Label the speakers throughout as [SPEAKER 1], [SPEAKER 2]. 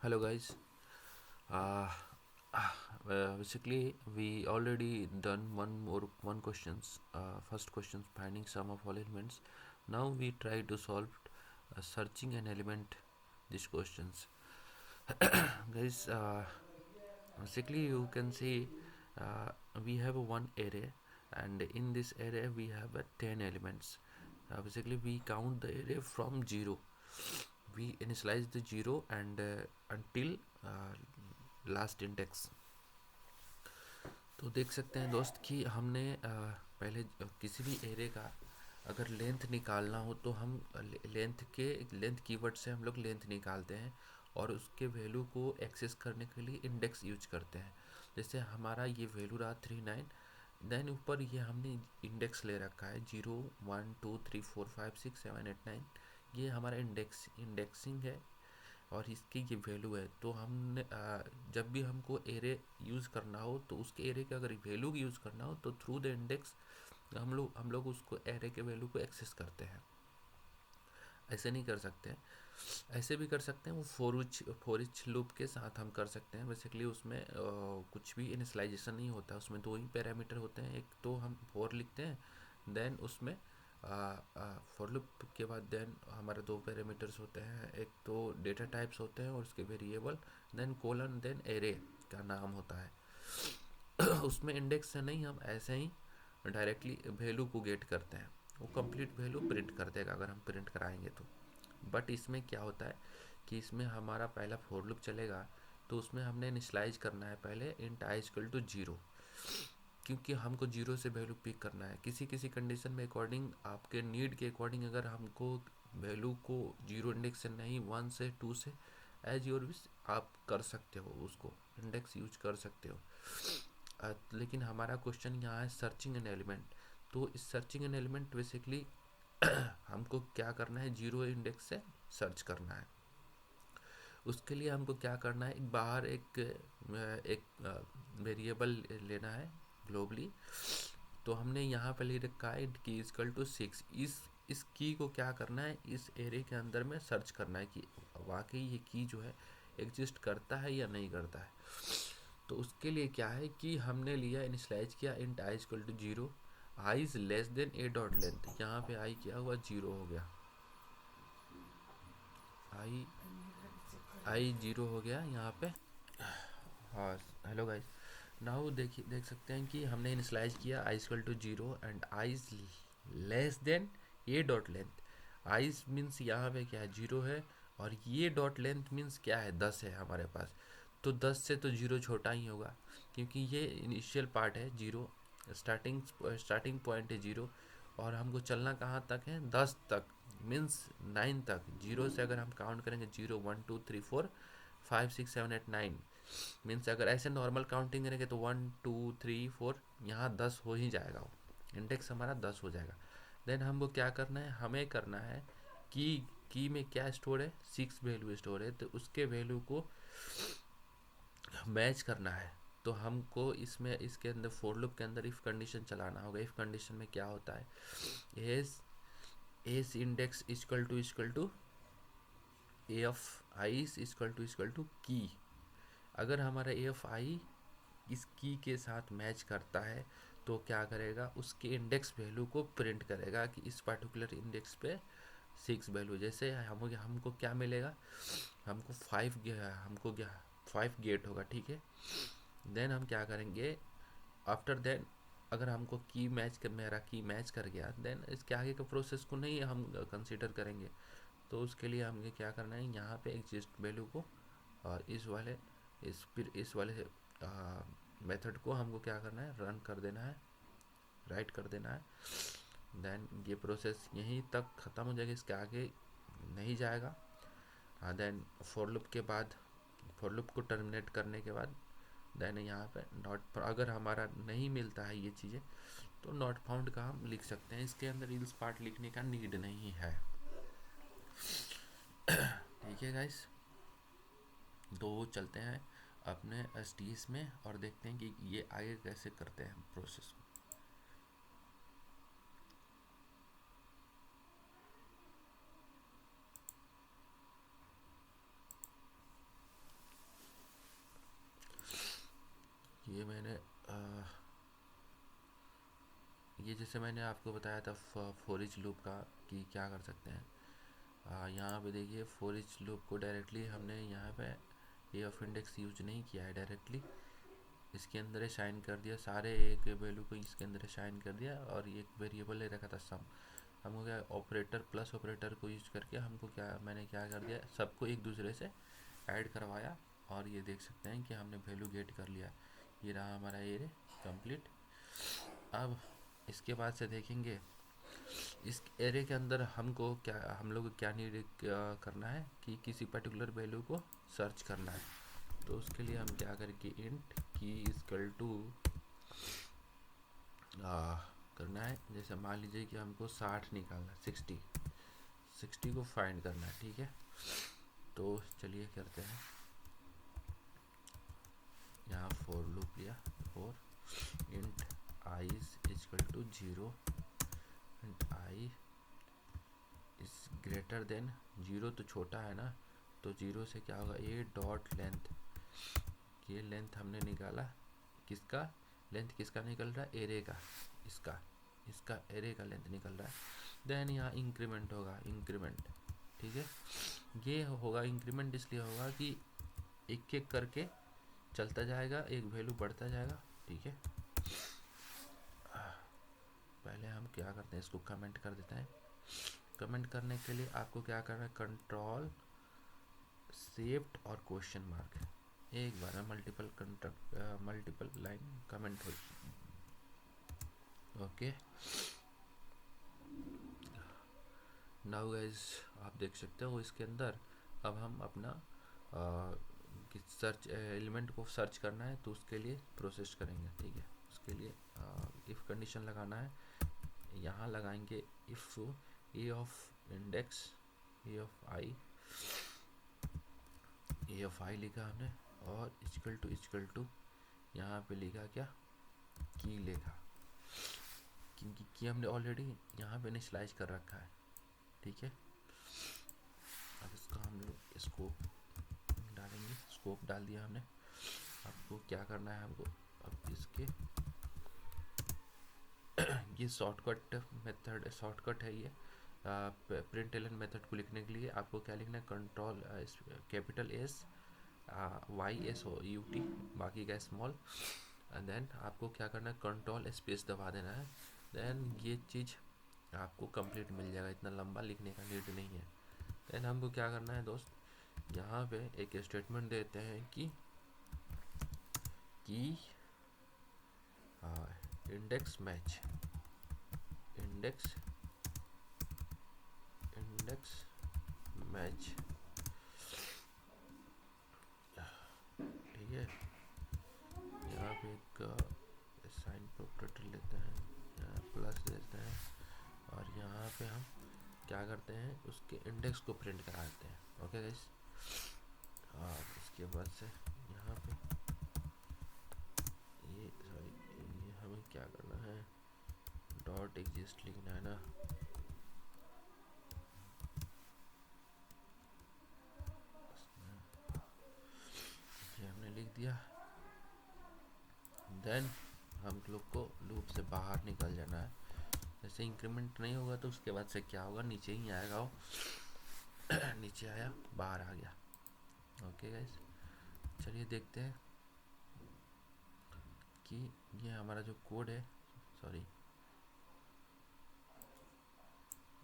[SPEAKER 1] Hello guys. Uh, Basically, we already done one questions. First questions finding sum of all elements. Now we try to solve searching an element. These questions, guys. Basically, you can see uh, we have one array, and in this array we have 10 elements. Basically, we count the array from zero. We initialize the zero and until last index. तो देख सकते हैं दोस्त कि हमने पहले किसी भी एरे का अगर लेंथ निकालना हो तो हम लेंथ कीवर्ड से हम लोग लेंथ निकालते हैं और उसके वैल्यू को एक्सेस करने के लिए इंडेक्स यूज करते हैं। जैसे हमारा ये वैल्यू रहा 39, देन ऊपर ये हमने इंडेक्स ले रखा है 0 1 2 3 4 5 6 7 8 9। ये हमारा इंडेक्सिंग है और इसकी ये वैल्यू है। तो हमने जब भी हमको एरे यूज़ करना हो तो उसके एरे के अगर वैल्यू यूज़ करना हो तो थ्रू द इंडेक्स हम लोग उसको एरे के वैल्यू को एक्सेस करते हैं। ऐसे नहीं कर सकते हैं, ऐसे भी कर सकते हैं। वो फोर इच लूप के साथ हम कर सकते हैं। बेसिकली उसमें कुछ भी इनिशलाइजेशन नहीं होता, उसमें दो ही पैरामीटर होते हैं। एक तो हम फोर लिखते हैं, देन उसमें फॉर लूप के बाद देन हमारे दो पैरामीटर्स होते हैं, एक तो डेटा टाइप्स होते हैं और उसके variable, then colon, then array का नाम होता है। उसमें इंडेक्स से नहीं, हम ऐसे ही डायरेक्टली वैल्यू को गेट करते हैं। वो कंप्लीट वैल्यू प्रिंट कर देगा अगर हम प्रिंट कराएंगे तो। बट इसमें क्या होता है कि इसमें हमारा पहला फोर लूप चलेगा, तो उसमें हमने इनिशलाइज करना है पहले int I equal to zero, क्योंकि हमको जीरो से वैल्यू पिक करना है। किसी किसी कंडीशन में अकॉर्डिंग, आपके नीड के अकॉर्डिंग, अगर हमको वैल्यू को जीरो इंडेक्स से नहीं, वन से, टू से, एज योर विश आप कर सकते हो, उसको इंडेक्स यूज कर सकते हो। लेकिन हमारा क्वेश्चन यहाँ है सर्चिंग एन एलिमेंट। तो इस सर्चिंग एन एलिमेंट बेसिकली हमको क्या करना है, जीरो इंडेक्स से सर्च करना है। उसके लिए हमको क्या करना है, बाहर एक वेरिएबल लेना है ग्लोबली। तो हमने यहाँ पे ले रखा है की इजकल टू 6। इस की को क्या करना है, इस एरे के अंदर में सर्च करना है कि वाकई ये की जो है एग्जिस्ट करता है या नहीं करता है। तो उसके लिए क्या है कि हमने लिया, इनिशलाइज किया int I equal to zero, I is less than A dot length. यहाँ पे आई क्या हुआ, जीरो हो गया, आई आई जीरो हो गया यहाँ पे। हाँ, हेलो गाइस। नाउ देखिए, देख सकते हैं कि हमने इनिशलाइज किया I equal to zero and I is less than A dot length. I means यहाँ पे क्या है, जीरो है, और ये डॉट लेंथ मीन्स क्या है, 10 है हमारे पास। तो 10 से तो जीरो छोटा ही होगा, क्योंकि ये इनिशियल पार्ट है जीरो, स्टार्टिंग पॉइंट है जीरो, और हमको चलना कहाँ तक है, 10 तक, मीन्स 9 तक। जीरो से अगर हम काउंट करेंगे, 0 1 2 3 4 5 6 7 8 9, मीन्स अगर ऐसे नॉर्मल काउंटिंग करेंगे तो 1 2 3 4, यहाँ 10 हो ही जाएगा, वो इंडेक्स हमारा 10 हो जाएगा। देन हमको क्या करना है, हमें करना है कि की में क्या स्टोर है, 6 वैल्यू स्टोर है, तो उसके वैल्यू को मैच करना है। तो हमको इसमें, इसके अंदर फोर लूप के अंदर इफ़ कंडीशन चलाना होगा। इफ़ कंडीशन में क्या होता है, S S index equal to if I equal to key. अगर हमारा एफ आई इस की के साथ मैच करता है तो क्या करेगा, उसके इंडेक्स वैल्यू को प्रिंट करेगा कि इस पर्टिकुलर इंडेक्स पे 6 वैल्यू। जैसे हमको क्या मिलेगा, हमको 5 गेट होगा, ठीक है। देन हम क्या करेंगे, आफ्टर देन अगर हमको की मैच कर, मेरा की मैच कर गया, देन इसके आगे के प्रोसेस को नहीं हम कंसीडर करेंगे। तो उसके लिए हमें क्या करना है, यहाँ पे एग्जिस्ट वैल्यू को, और इस वाले मेथड को हमको क्या करना है, रन कर देना है, राइट कर देना है। देन ये प्रोसेस यहीं तक ख़त्म हो जाएगी, इसके आगे नहीं जाएगा। देन फॉर लूप के बाद, फॉर लूप को टर्मिनेट करने के बाद, देन यहाँ पे नॉट, अगर हमारा नहीं मिलता है ये चीज़ें, तो नॉट फाउंड का हम लिख सकते हैं। इसके अंदर इल्स पार्ट लिखने का नीड नहीं है, ठीक है गाइस। तो चलते हैं अपने एस में और देखते हैं कि ये आगे कैसे करते हैं प्रोसेस। ये मैंने ये जैसे मैंने आपको बताया था फॉर ईच लूप का कि क्या कर सकते हैं। यहाँ पे देखिए फॉर ईच लूप को डायरेक्टली हमने यहाँ पे ए ऑफ इंडेक्स यूज नहीं किया है, डायरेक्टली इसके अंदर शाइन कर दिया, सारे एक वैल्यू को इसके अंदर शाइन कर दिया और ये एक वेरिएबल ले रखा था सम। हमको क्या ऑपरेटर प्लस ऑपरेटर को यूज करके हमको क्या मैंने क्या कर दिया, सबको एक दूसरे से ऐड करवाया और ये देख सकते हैं कि हमने वैल्यू गेट कर लिया। ये रहा हमारा एरे कंप्लीट। अब इसके बाद से देखेंगे इस एरे के अंदर हमको क्या, हम लोग क्या नीड करना है कि किसी पर्टिकुलर वैल्यू को सर्च करना है। तो उसके लिए हम क्या करें कि इंट की इक्वल टू करना है। जैसे मान लीजिए कि हमको 60 निकालना है, 60 को फाइंड करना है, ठीक है। तो चलिए करते हैं, यहाँ फॉर लूप लिया, for int I is equal to 0 int I is greater than 0, तो छोटा है ना, तो 0 से क्या होगा, ए डॉट लेंथ। ये लेंथ हमने निकाला, किसका लेंथ किसका निकल रहा है, एरे का, इसका एरे का लेंथ निकल रहा है। देन यहाँ इंक्रीमेंट होगा, इंक्रीमेंट, ठीक है। ये होगा इंक्रीमेंट इसलिए होगा कि एक एक करके चलता जाएगा, एक वैल्यू बढ़ता जाएगा, ठीक है। पहले हम क्या करते हैं, इसको कमेंट कर देते हैं। कमेंट करने के लिए आपको क्या करना है, कंट्रोल शिफ्ट और क्वेश्चन मार्क, एक बार में मल्टीपल लाइन कमेंट हो। ओके, नाउ गाइस आप देख सकते हो इसके अंदर अब हम अपना सर्च एलिमेंट को सर्च करना है, तो उसके लिए प्रोसेस करेंगे, ठीक है। उसके लिए इफ़ कंडीशन लगाना है, यहाँ लगाएंगे if A of index A of I लिखा हमने, और इक्वल टू यहाँ पे लिखा क्या, की लिखा, क्योंकि की हमने ऑलरेडी यहाँ पे इनिशियलाइज कर रखा है, ठीक है। अब इसका हम लोग स्कोप डालेंगे, स्कोप डाल दिया हमने। आपको क्या करना है, हमको अब इसके ये शॉर्टकट है ये प्रिंटलन मेथड को लिखने के लिए आपको क्या लिखना है, कंट्रोल कैपिटल एस YSOUT, बाकी का स्मॉल, एंड देन आपको क्या करना है, कंट्रोल स्पेस दबा देना है। देन ये चीज़ आपको कंप्लीट मिल जाएगा, इतना लंबा लिखने का नीड नहीं है। देन हमको क्या करना है दोस्त, यहाँ पे एक स्टेटमेंट देते हैं कि इंडेक्स मैच, इंडेक्स मैच, ठीक है। यहाँ पे एक साइन प्रॉपर्टी लेते हैं, यहाँ प्लस देते हैं, और यहाँ पे हम क्या करते हैं, उसके इंडेक्स को प्रिंट कराते हैं। ओके गाइस, और इसके बाद से यहाँ पे ये हमें क्या करना है, डॉट एग्जिस्ट लिखना है ना, ये हमने लिख दिया। देन हम लोग को लूप से बाहर निकल जाना है। जैसे इंक्रीमेंट नहीं होगा तो उसके बाद से क्या होगा, नीचे ही आएगा वो नीचे आया, बाहर आ गया। ओके गाइस, चलिए देखते हैं कि ये हमारा जो कोड है, सॉरी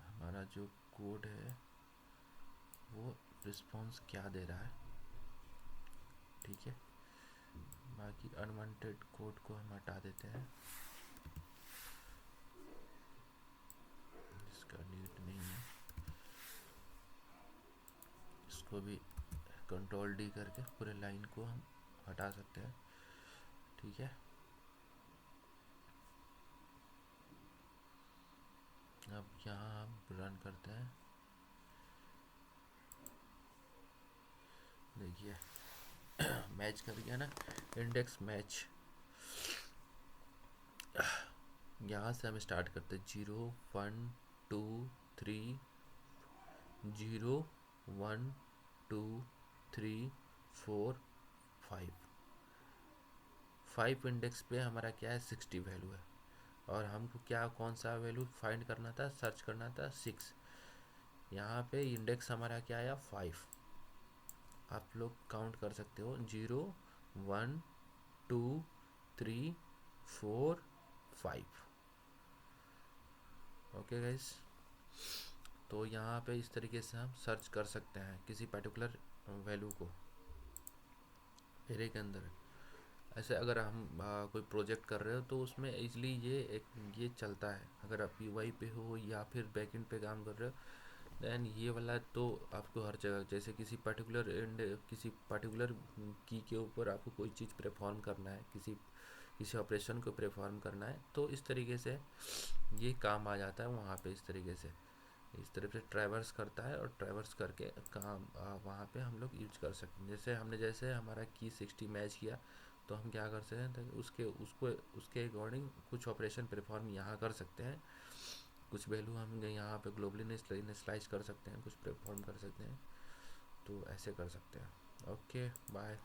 [SPEAKER 1] हमारा जो कोड है वो रिस्पॉन्स क्या दे रहा है, ठीक है। बाकी अनवांटेड कोड को हम हटा देते हैं, इसका नीड नहीं है। इसको भी कंट्रोल D करके पूरे लाइन को हम हटा सकते हैं, ठीक है। अब यहाँ हम रन करते हैं, देखिए मैच कर गया ना, इंडेक्स मैच। यहाँ से हम स्टार्ट करते हैं 0 1 2 3, 0 1 2 3 4 5, 5 इंडेक्स पे हमारा क्या है 60 वैल्यू है, और हमको क्या कौन सा वैल्यू फाइंड करना था, सर्च करना था 6। यहाँ पे इंडेक्स हमारा क्या आया 5। आप लोग काउंट कर सकते हो 0 1 2 3 4 5। ओके गाइस, तो यहाँ पे इस तरीके से हम सर्च कर सकते हैं किसी पर्टिकुलर वैल्यू को एरे के अंदर। ऐसे अगर हम कोई प्रोजेक्ट कर रहे हो तो उसमें इजली ये चलता है। अगर आप यूआई पे हो या फिर बैकएंड पे काम कर रहे हो, देन ये वाला तो आपको हर जगह, जैसे किसी पर्टिकुलर की के ऊपर आपको कोई चीज़ परफॉर्म करना है, किसी किसी ऑपरेशन को परफॉर्म करना है, तो इस तरीके से ये काम आ जाता है वहाँ पे। इस तरीके से इस तरह से ट्रैवर्स करता है, और ट्रैवर्स करके काम वहाँ पे हम लोग यूज कर सकते हैं। जैसे हमारा की 60 मैच किया, तो हम क्या कर सकते हैं, ताकि उसके अकॉर्डिंग कुछ ऑपरेशन परफॉर्म यहाँ कर सकते हैं, कुछ वैल्यू हम यहाँ पे ग्लोबली इनिशियलाइज कर सकते हैं, कुछ परफॉर्म कर सकते हैं, तो ऐसे कर सकते हैं। Okay bye.